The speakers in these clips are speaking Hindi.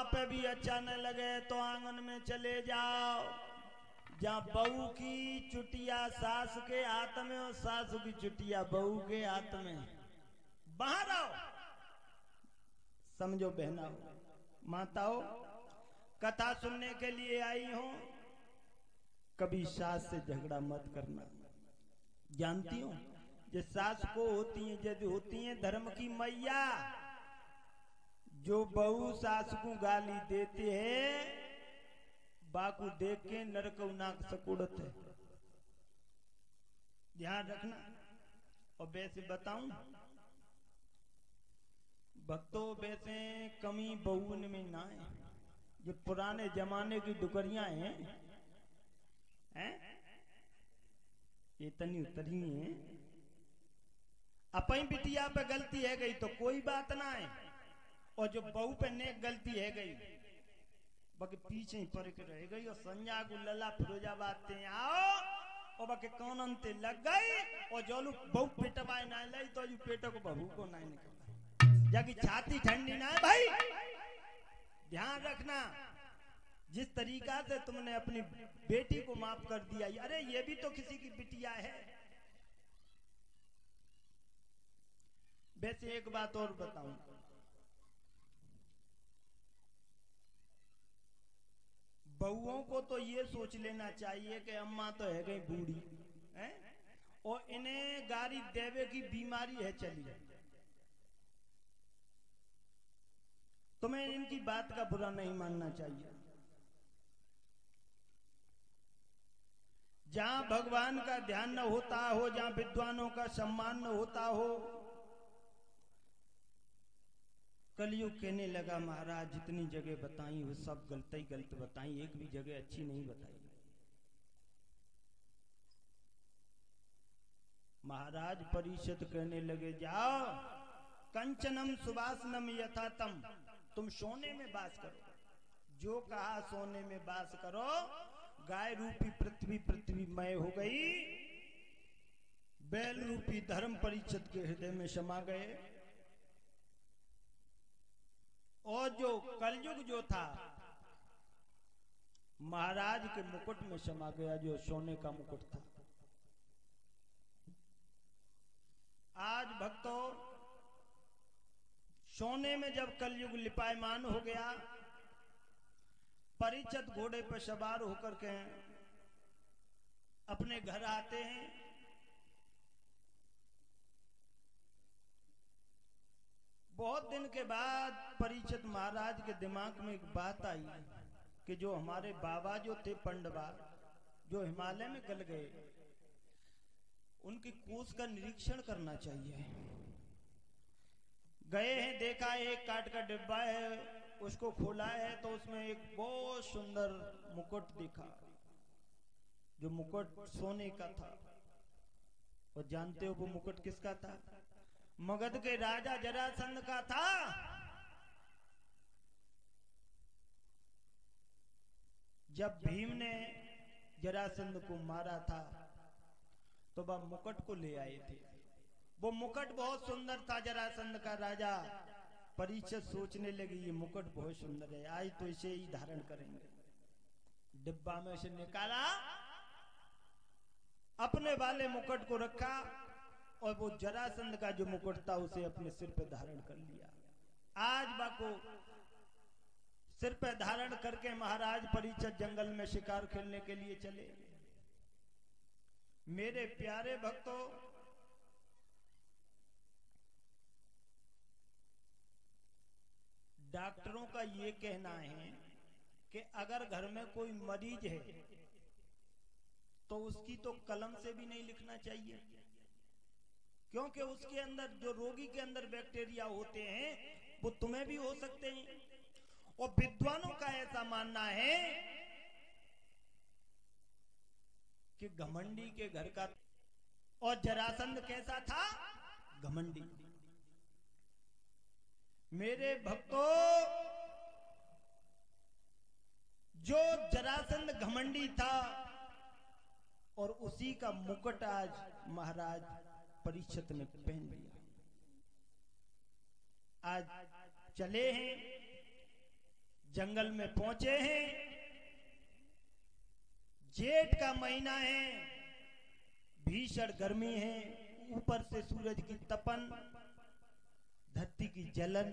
पे भी अच्छा न लगे तो आंगन में चले जाओ, जहाँ बहू की चुटिया सास के हाथ में और सास की चुटिया बहू के हाथ में, बाहर आओ। समझो बहनाओ, माताओं, कथा सुनने के लिए आई हो, कभी सास से झगड़ा मत करना। जानती हो जो सास को होती है, यदि होती है धर्म की मैया, जो बहू सास को गाली देते हैं बाकू देख के नरक नाक सकुड़त है। ध्यान रखना। और वैसे बताऊं भक्तों, वैसे कमी बहू में ना है, जो पुराने जमाने की डुकरियां हैं इतनी उतरी हैं। अपनी बिटिया पे गलती है गई तो कोई बात ना है, और जो बहू पे नेक गलती है गई बाकी पीछे ही पड़ के रह गई। और संजा गुल्ला फिरोजाबाद ते आओ और बाकी कानन ते लग गई, और जो बहू पेटवाए ना लाई तो जो पेटो को बहू को ना निकला, जाकी छाती ठंडी ना है भाई। ध्यान रखना, जिस तरीका से तुमने अपनी बेटी को माफ कर दिया, अरे ये भी तो किसी की बिटिया है। वैसे एक बात और बताऊं, बहुओं को तो ये सोच लेना चाहिए कि अम्मा तो है गई बूढ़ी है और इन्हें गारी देवे की बीमारी है चली, तुम्हें इनकी बात का बुरा नहीं मानना चाहिए। जहां भगवान का ध्यान न होता हो, जहां विद्वानों का सम्मान न होता हो, कलयुग कहने लगा महाराज जितनी जगह बताई वो सब गलत ही गलत बताई, एक भी जगह अच्छी नहीं बताई। महाराज परीक्षित कहने लगे जाओ, कंचनम सुवासनम यथातम, तुम सोने में वास करो, जो कहा सोने में वास करो। गाय रूपी पृथ्वी पृथ्वीमय हो गई, बैल रूपी धर्म परीक्षित के हृदय में समा गए। और जो कलयुग जो था महाराज के मुकुट में समा गया, जो सोने का मुकुट था। आज भक्तों, सोने में जब कलयुग लिपायमान हो गया, परीक्षित घोड़े पर सवार होकर के अपने घर आते हैं। बहुत दिन के बाद परीक्षित महाराज के दिमाग में एक बात आई कि जो हमारे बाबा जो थे पंडवा, जो हिमालय में गल गए, उनकी कोष का निरीक्षण करना चाहिए। गए हैं, देखा एक काट का डिब्बा है, उसको खोला है तो उसमें एक बहुत सुंदर मुकुट दिखा, जो मुकुट सोने का था। और जानते हो वो मुकुट किसका था? मगध के राजा जरासंध का था। जब भीम ने जरासंध को मारा था तो वह मुकुट को ले आए थे। वो मुकुट बहुत सुंदर था जरासंध का। राजा परीक्षित सोचने लगे ये मुकुट बहुत सुंदर है, आज तो इसे ही धारण करेंगे। डिब्बा में से निकाला, अपने वाले मुकुट को रखा और वो जरासंध का जो मुकुट था उसे अपने सिर पे धारण कर लिया। आज बाको सिर पे धारण करके महाराज परीक्षित जंगल में शिकार खेलने के लिए चले। मेरे प्यारे भक्तों, डॉक्टरों का ये कहना है कि अगर घर में कोई मरीज है तो उसकी तो कलम से भी नहीं लिखना चाहिए, क्योंकि उसके अंदर जो रोगी के अंदर बैक्टीरिया होते हैं वो तुम्हें भी हो सकते हैं। और विद्वानों का ऐसा मानना है कि घमंडी के घर का, और जरासंध कैसा था? घमंडी। मेरे भक्तों, जो जरासंध घमंडी था और उसी का मुकुट आज महाराज परीक्षित ने पहन लिया। आज चले हैं जंगल में पहुंचे हैं। जेठ का महीना है, भीषण गर्मी है, ऊपर से सूरज की तपन, धरती की जलन।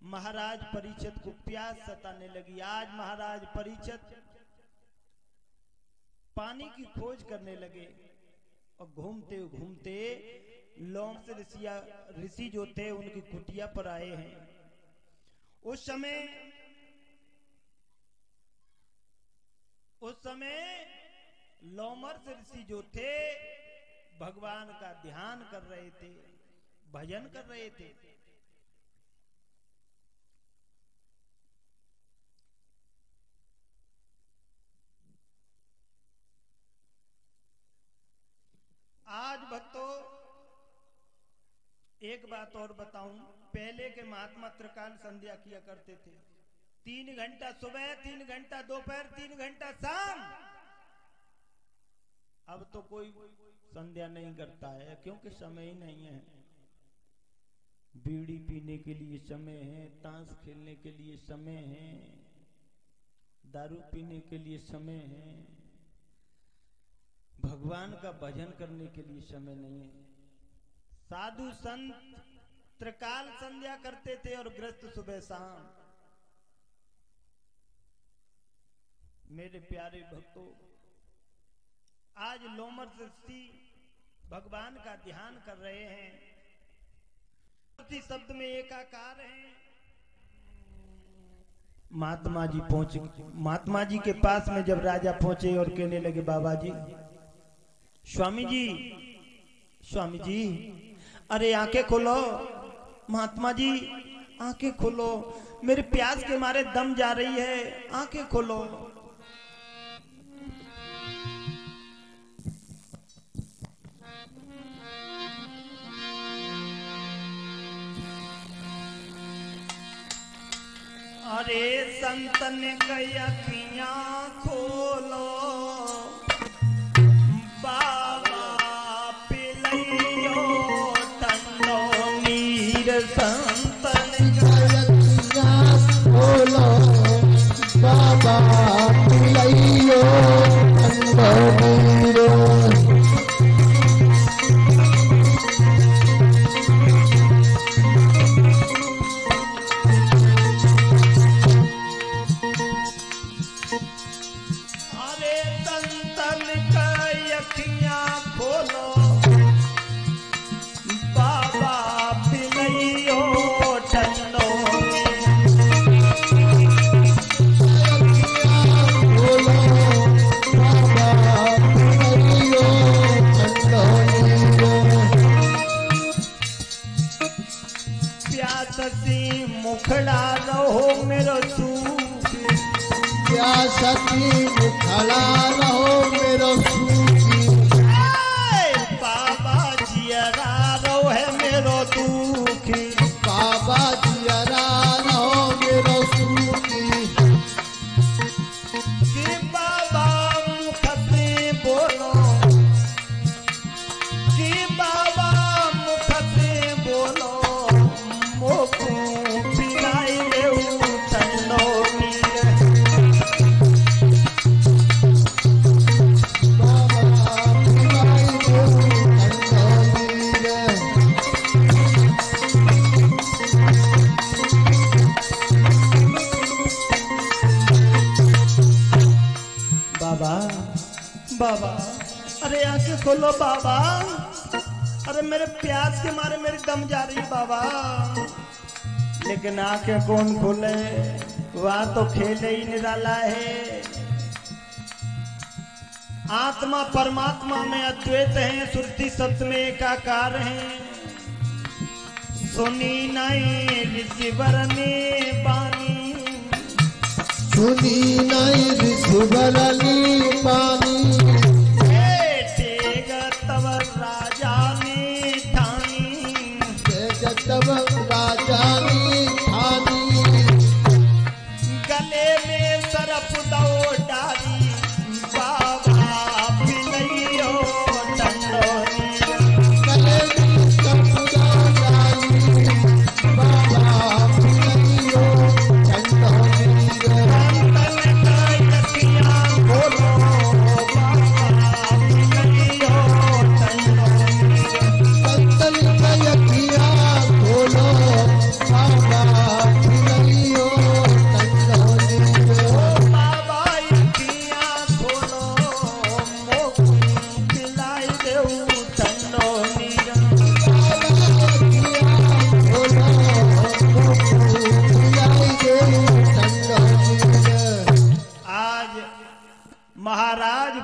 महाराज परीक्षित को प्यास सताने लगी। आज महाराज परीक्षित पानी की खोज करने लगे और घूमते घूमते लोमस ऋषि जो थे उनकी कुटिया पर आए हैं। उस समय लोमस ऋषि जो थे भगवान का ध्यान कर रहे थे, भजन कर रहे थे। आज भक्तों एक बात और बताऊं, पहले के महात्मा त्रिकाल संध्या किया करते थे। 3 घंटा सुबह, 3 घंटा दोपहर, 3 घंटा शाम। अब तो कोई संध्या नहीं करता है, क्योंकि समय ही नहीं है। बीड़ी पीने के लिए समय है, ताश खेलने के लिए समय है, दारू पीने के लिए समय है, भगवान का भजन करने के लिए समय नहीं है। साधु संत त्रिकाल संध्या करते थे और गृहस्थ सुबह शाम। मेरे प्यारे भक्तों, आज लोमस ऋषि भगवान का ध्यान कर रहे हैं, उसी शब्द में एकाकार हैं। महात्मा जी पहुंचे। महात्मा जी के पास में जब राजा पहुंचे और कहने लगे, बाबा जी, स्वामी जी, अरे आंखें खोलो। महात्मा जी आंखें खोलो, मेरे प्यास के मारे दम जा रही है, आंखें खोलो। अरे संतन कई अखियां खोलो, बाबा पिलैयो ठंडो नीर। संतन कई अखियां खोलो, बाबा पिलैयो ठंडो नीर। मुखड़ा रहो मेरो सूखी, प्यासती मुखड़ा रहो मेरो सूखी। बाबा जियरा रहो है मेरो दुखी, बाबा जियरा रहो मेरो सूखी। कि बाबा मुख से बोलो, कि बाबा मुख से बोलो, मोको बाबा, अरे आंखें खोलो बाबा, अरे मेरे प्यास के मारे मेरी दम जा रही बाबा। लेकिन आंखें कौन खोले, वह तो खेल ही निराला है। आत्मा परमात्मा में अद्वैत है, श्रुति शब्द में एकाकार है। सुनी नहीं ऋषिवर ने बानी, सुनी नहीं ऋषिवर ने बानी। तब राजा ने ठानी, तब राजा ने ठानी। गले में सरफ दो डाली, बाबा पिलैयो ठंडो नीर। गले में सरफ दो डाली, बाबा पिलैयो ठंडो नीर।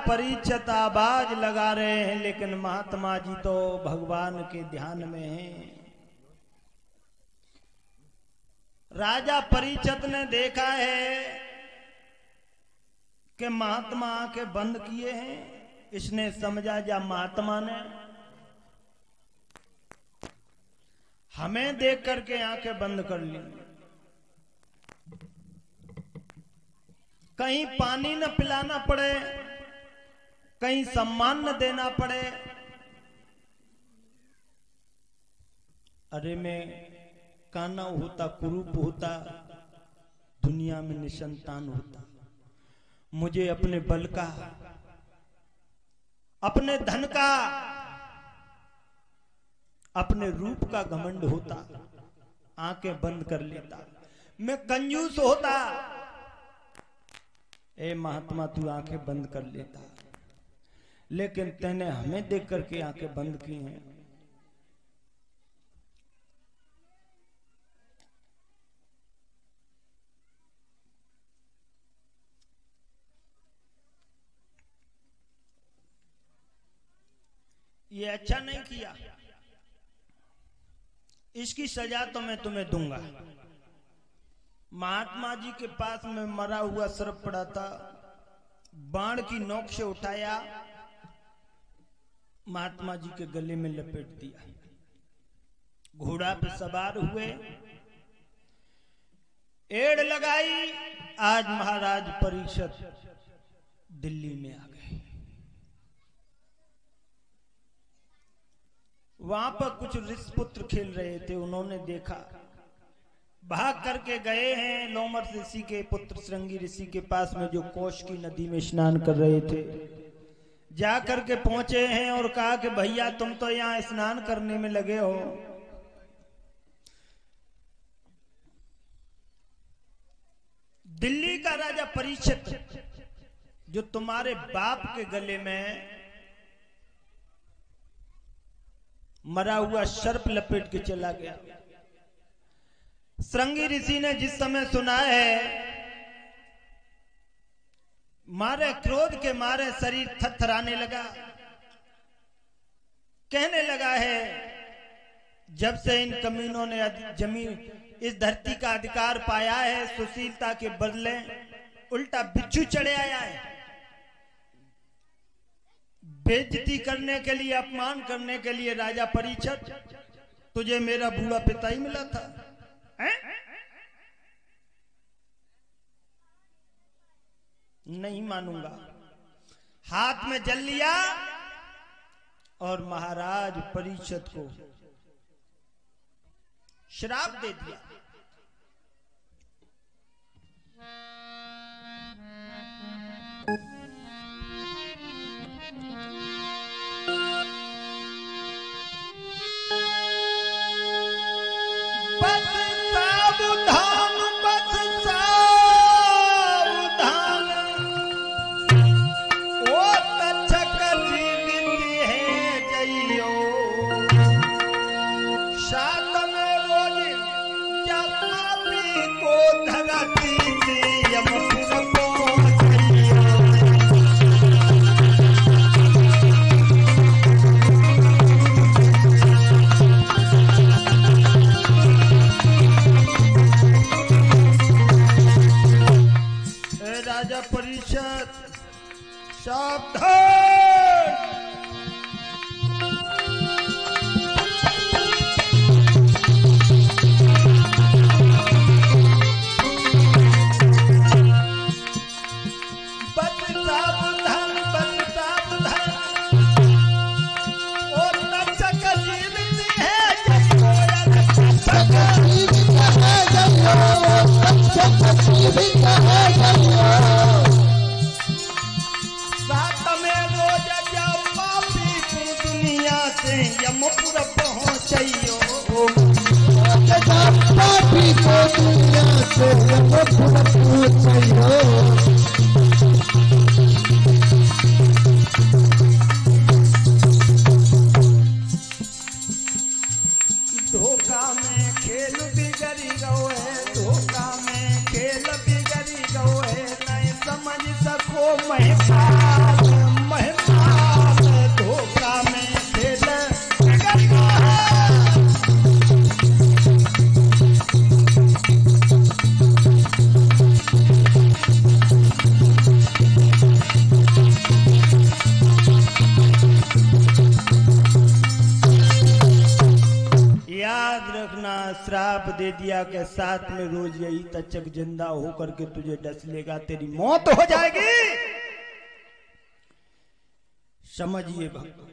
परीक्षित आवाज लगा रहे हैं, लेकिन महात्मा जी तो भगवान के ध्यान में हैं। राजा परीक्षित ने देखा है कि महात्मा आंखें बंद किए हैं। इसने समझा जा महात्मा ने हमें देख करके आंखें बंद कर ली, कहीं पानी न पिलाना पड़े, कहीं सम्मान न देना पड़े। अरे मैं काना होता, कुरूप होता, दुनिया में निसंतान होता, मुझे अपने बल का, अपने धन का, अपने रूप का घमंड होता, आंखें बंद कर लेता, मैं कंजूस होता। ए महात्मा तू आंखें बंद कर लेता, लेकिन तूने हमें देख करके आंखें बंद की हैं। ये अच्छा नहीं किया, इसकी सजा तो मैं तुम्हें दूंगा। महात्मा जी के पास में मरा हुआ सर्प पड़ा था, बाण की नोक से उठाया, महात्मा जी के गले में लपेट दिया। घोड़ा पे सवार हुए, एड़ लगाई, आज महाराज परीक्षित दिल्ली में आ गए। वहां पर कुछ ऋषिपुत्र खेल रहे थे, उन्होंने देखा, भाग करके गए हैं लोमर ऋषि के पुत्र श्रृंगी ऋषि के पास में, जो कोश की नदी में स्नान कर रहे थे। जा करके पहुंचे हैं और कहा कि भैया तुम तो यहाँ स्नान करने में लगे हो, दिल्ली का राजा परीक्षित जो तुम्हारे बाप के गले में मरा हुआ सर्प लपेट के चला गया। श्रृंगी ऋषि ने जिस समय सुना है, मारे क्रोध के मारे शरीर थरथराने लगा, कहने लगा है जब से इन कमीनों ने जमीन इस धरती का अधिकार पाया है, सुशीलता के बदले उल्टा बिच्छू चढ़े आया है। बेइज्जती करने के लिए, अपमान करने के लिए राजा परीक्षित, तुझे मेरा बूढ़ा पिता ही मिला था, हैं? नहीं मानूंगा। हाथ में जल लिया और महाराज परीक्षित को श्राप दे दिया। धोखा में खेल बिगड़ी गो है, धोखा में खेल बिगड़ी गो है, नहीं समझ सको मैं श्राप दे दिया कि साथ में रोज यही तचक जिंदा होकर के तुझे डस लेगा, तेरी मौत हो जाएगी। समझिए भक्तों,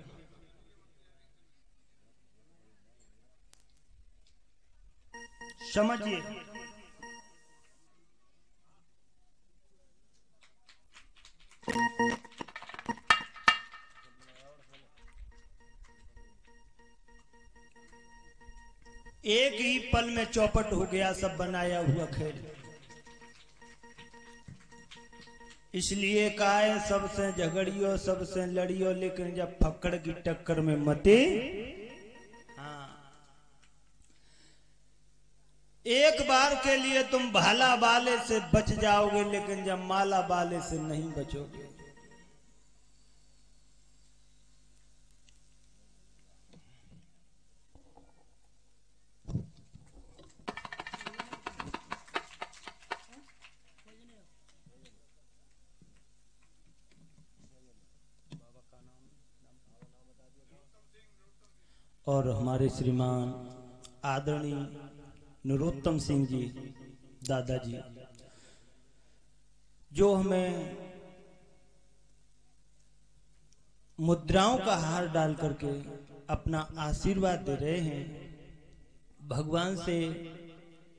समझिए। एक ही पल में चौपट हो गया सब बनाया हुआ खेल। इसलिए कहा है सबसे झगड़ियो सबसे लड़ियो, लेकिन जब फक्कड़ की टक्कर में मते। हाँ, एक बार के लिए तुम भाला बाले से बच जाओगे, लेकिन जब माला बाले से नहीं बचोगे। और हमारे श्रीमान आदरणीय नरोत्तम सिंह जी दादाजी, जो हमें मुद्राओं का हार डाल करके अपना आशीर्वाद दे रहे हैं, भगवान से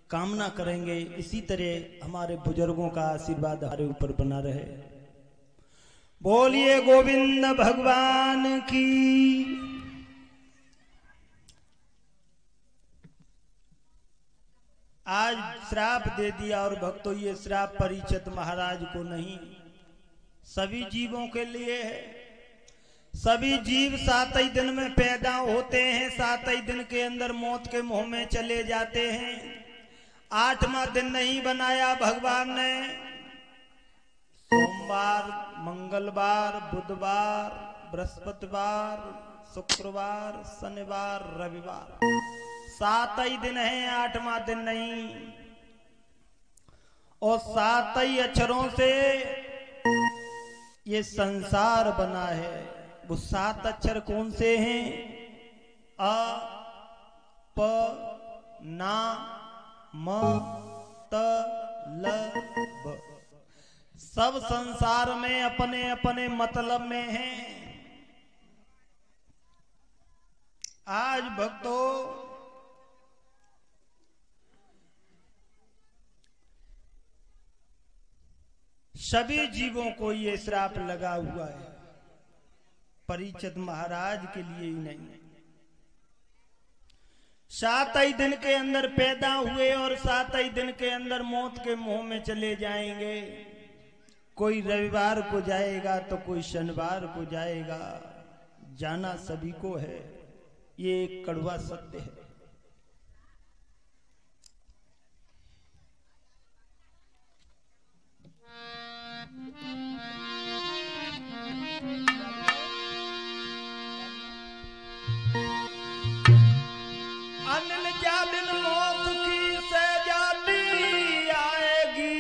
कामना करेंगे इसी तरह हमारे बुजुर्गों का आशीर्वाद हमारे ऊपर बना रहे। बोलिए गोविंद भगवान की। आज श्राप दे दिया, और भक्तों ये श्राप परीक्षित महाराज को नहीं, सभी जीवों के लिए है। सभी जीव 7 ही दिन में पैदा होते हैं, 7 ही दिन के अंदर मौत के मुंह में चले जाते हैं। 8वां दिन नहीं बनाया भगवान ने। सोमवार, मंगलवार, बुधवार, बृहस्पतिवार, शुक्रवार, शनिवार, रविवार, 7 ही दिन है, 8वां दिन नहीं। और 7 ही अक्षरों से ये संसार बना है। वो 7 अक्षर कौन से हैं? अ, प, ना, म, त, ल, ब। सब संसार में अपने अपने मतलब में हैं। आज भक्तों सभी जीवों को ये श्राप लगा हुआ है, परीक्षित महाराज के लिए ही नहीं। 7 ही दिन के अंदर पैदा हुए और 7 ही दिन के अंदर मौत के मुंह में चले जाएंगे। कोई रविवार को जाएगा तो कोई शनिवार को जाएगा, जाना सभी को है। ये एक कड़वा सत्य है। अनिल जालिन मौत की सजाती आएगी,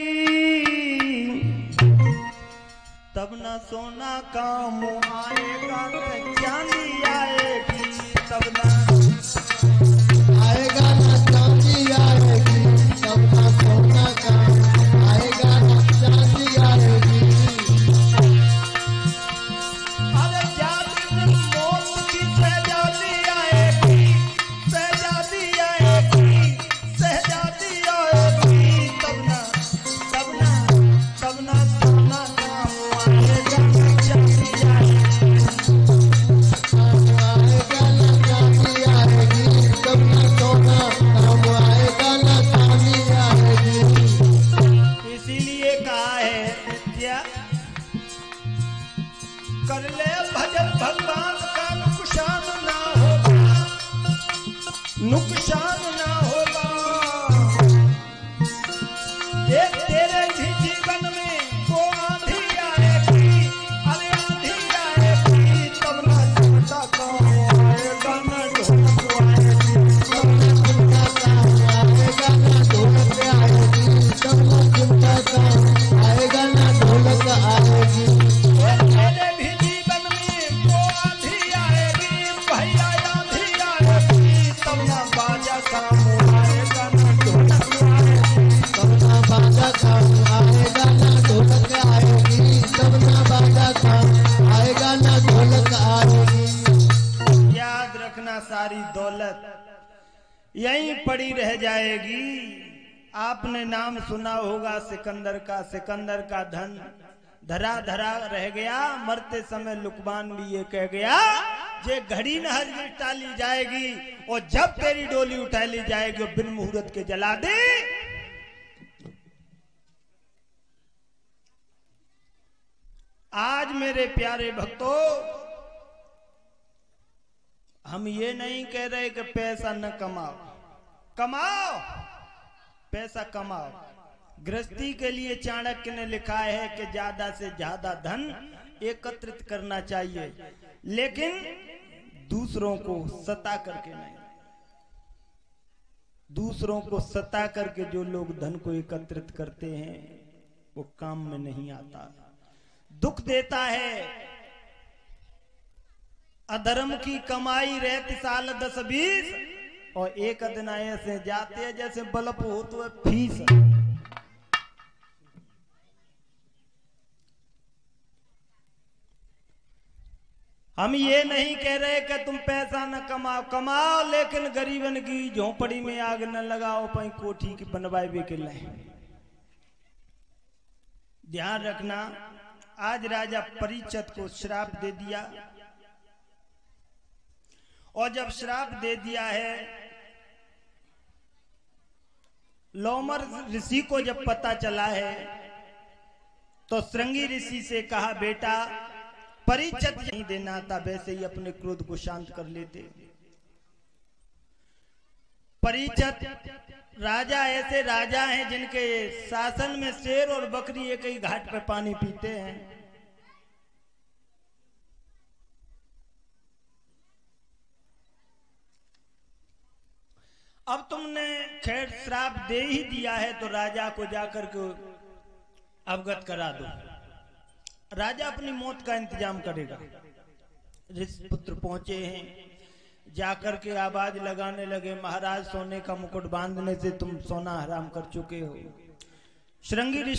तब न सोना काम आएगा न चांदी आएगी, तब न आएगा न चांदी आएगी, तब न सोना काम आएगा न चांदी आएगी। अरे जालिन मौत की सजाती आएगी, सजाती आएगी, सजाती आएगी, तब न सोना काम आएगा न चांदी आएगी। आएगा न चांदी आएगी, तब न सोना काम आएगा न चांदी आएगी। इसीलिए कहा है क्या, कर ले भजन भगवान का नुकसान ना होगा, नुकसान ना होगा। एक तेरे भी जीवन में वो आंधी आएगी, अरे आंधी आएगी, तब ना चिमटा काम आएगा न ढोलक आएगी, तब न चिमटा काम आएगा न ढोलक आएगी, तब न चिमटा काम आएगा न ढोलक आएगी। तेरे भी जीवन में वो आंधी आएगी, भैया आंधी आएगी, तब ना बाजा सा सारी दौलत यहीं पड़ी रह जाएगी। आपने नाम सुना होगा सिकंदर का धन धरा धरा रह गया। मरते समय लुकमान भी ये कह गया, जे घड़ी न हर टाली जाएगी और जब तेरी डोली उठा ली जाएगी और बिन मुहूर्त के जला दे। आज मेरे प्यारे भक्तों, हम ये नहीं कह रहे कि पैसा न कमाओ, कमाओ, पैसा कमाओ। गृहस्थी के लिए चाणक्य ने लिखा है कि ज्यादा से ज्यादा धन एकत्रित करना चाहिए, लेकिन दूसरों को सता करके नहीं। दूसरों को सता करके जो लोग धन को एकत्रित करते हैं वो काम में नहीं आता, दुख देता है। अधर्म की कमाई रहती साल 10-20 और एक दिन ऐसे जाते हैं जैसे बल्ब हो तो फीस। हम ये नहीं कह रहे कि तुम पैसा न कमाओ, कमाओ, लेकिन गरीबन की झोपड़ी में आग न लगाओ, पई कोठी की बनवाए भी के लाए। ध्यान रखना, आज राजा परीक्षित को श्राप दे दिया, और जब श्राप दे दिया है, लोमर ऋषि को जब पता चला है तो श्रृंगी ऋषि से कहा, बेटा परीक्षित नहीं देना था, वैसे ही अपने क्रोध को शांत कर लेते। परीक्षित राजा ऐसे राजा हैं जिनके शासन में शेर और बकरी एक ही घाट पे पानी पीते हैं। अब तुमने खैर श्राप दे ही दिया है तो राजा को जाकर के अवगत करा दो। राजा अपनी मौत का इंतजाम करेगा। ऋषिपुत्र पहुंचे हैं, जाकर के आवाज लगाने लगे, महाराज सोने का मुकुट बांधने से तुम सोना हराम कर चुके हो। श्रृंगी ऋषि